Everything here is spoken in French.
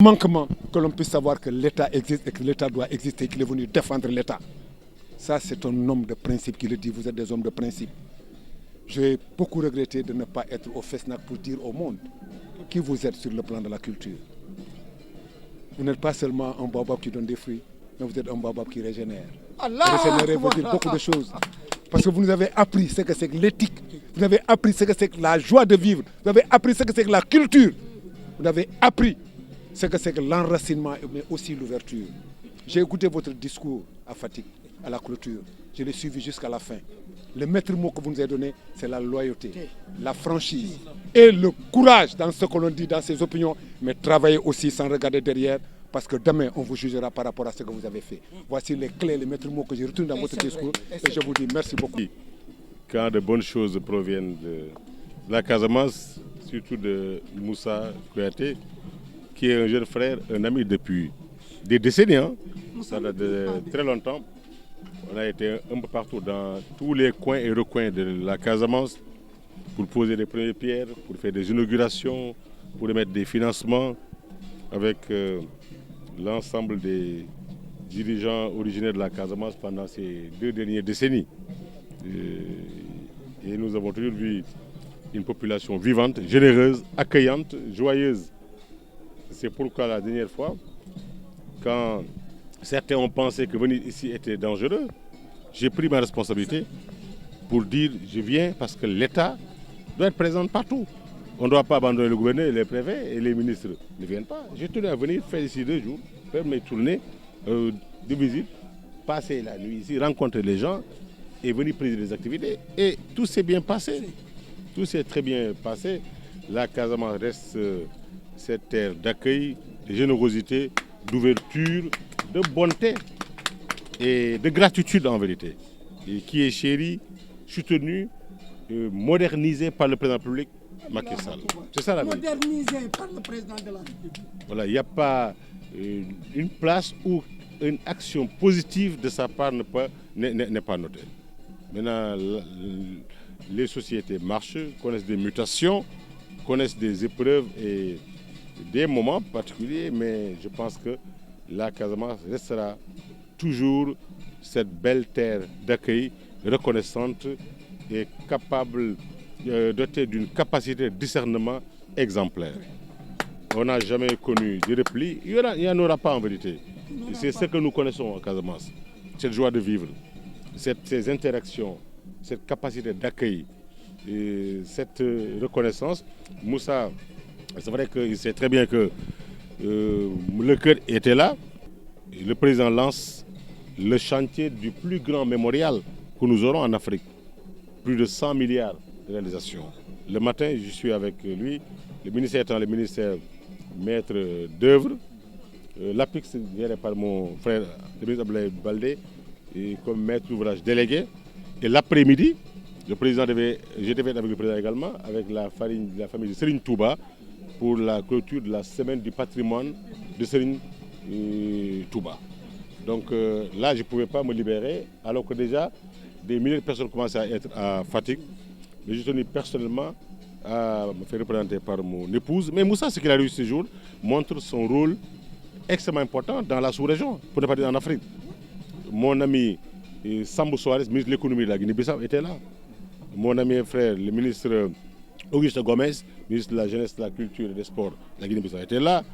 Manquement que l'on puisse savoir que l'État existe et que l'État doit exister et qu'il est venu défendre l'État. Ça, c'est un homme de principe qui le dit. Vous êtes des hommes de principe. J'ai beaucoup regretté de ne pas être au FESNAC pour dire au monde qui vous êtes sur le plan de la culture. Vous n'êtes pas seulement un baobab qui donne des fruits, mais vous êtes un baobab qui régénère. Régénérer veut dire beaucoup de choses. Parce que vous nous avez appris ce que c'est que l'éthique. Vous avez appris ce que c'est que la joie de vivre. Vous avez appris ce que c'est que la culture. Vous avez appris ce que c'est que l'enracinement, mais aussi l'ouverture. J'ai écouté votre discours à Fatick, à la clôture. Je l'ai suivi jusqu'à la fin. Le maître mot que vous nous avez donné, c'est la loyauté, la franchise et le courage dans ce que l'on dit, dans ses opinions, mais travailler aussi sans regarder derrière, parce que demain, on vous jugera par rapport à ce que vous avez fait. Voici les clés, les maîtres mots que j'ai retenus dans votre discours, et je vous dis merci beaucoup. Quand de bonnes choses proviennent de la Casamance, surtout de Moussa Kouyaté, qui est un jeune frère, un ami depuis des décennies, ça date de très longtemps. On a été un peu partout dans tous les coins et recoins de la Casamance pour poser les premières pierres, pour faire des inaugurations, pour remettre des financements avec l'ensemble des dirigeants originaires de la Casamance pendant ces 2 dernières décennies. Et nous avons toujours vu une population vivante, généreuse, accueillante, joyeuse. C'est pourquoi la dernière fois, quand certains ont pensé que venir ici était dangereux, j'ai pris ma responsabilité pour dire je viens parce que l'État doit être présent partout. On ne doit pas abandonner le gouverneur, les préfets et les ministres ne viennent pas. J'ai tenu à venir faire ici 2 jours, faire mes tournées de visite, passer la nuit ici, rencontrer les gens et venir présider des activités. Et tout s'est bien passé. Tout s'est très bien passé. La Casamance reste cette terre d'accueil, de générosité, d'ouverture, de bonté et de gratitude en vérité, et qui est chérie, soutenue, modernisée par le président de la République, Macky Sall. C'est ça la vérité. Modernisée par le président de la République. Voilà, il n'y a pas une place où une action positive de sa part n'est pas notée. Maintenant, les sociétés marchent, connaissent des mutations, connaissent des épreuves et des moments particuliers, mais je pense que la Casamance restera toujours cette belle terre d'accueil, reconnaissante et capable, dotée d'une capacité de discernement exemplaire. On n'a jamais connu de repli, il n'y en aura pas en vérité. C'est ce que nous connaissons en Casamance, cette joie de vivre, ces interactions, cette capacité d'accueil, cette reconnaissance. Moussa, c'est vrai qu'il sait très bien que le cœur était là. Le président lance le chantier du plus grand mémorial que nous aurons en Afrique. Plus de 100 milliards de réalisations. Le matin, je suis avec lui, le ministère étant le ministère maître d'œuvre. L'APIX géré par mon frère, le ministre Abdoulaye Baldé, comme maître d'ouvrage délégué. Et l'après-midi, j'étais avec le président également, avec la famille de Serigne Touba, pour la clôture de la semaine du patrimoine de Serigne Touba. Donc là, je ne pouvais pas me libérer, alors que déjà, des milliers de personnes commençaient à être à Fatick. Mais je tenais personnellement à me faire représenter par mon épouse. Mais Moussa, ce qu'il a réussi ce jour, montre son rôle extrêmement important dans la sous-région, pour ne pas dire en Afrique. Mon ami Sambou Soares, ministre de l'économie de la Guinée-Bissau, était là. Mon ami et frère, le ministre Auguste Gomez, ministre de la Jeunesse, de la Culture et des Sports de la Guinée-Bissau, était là.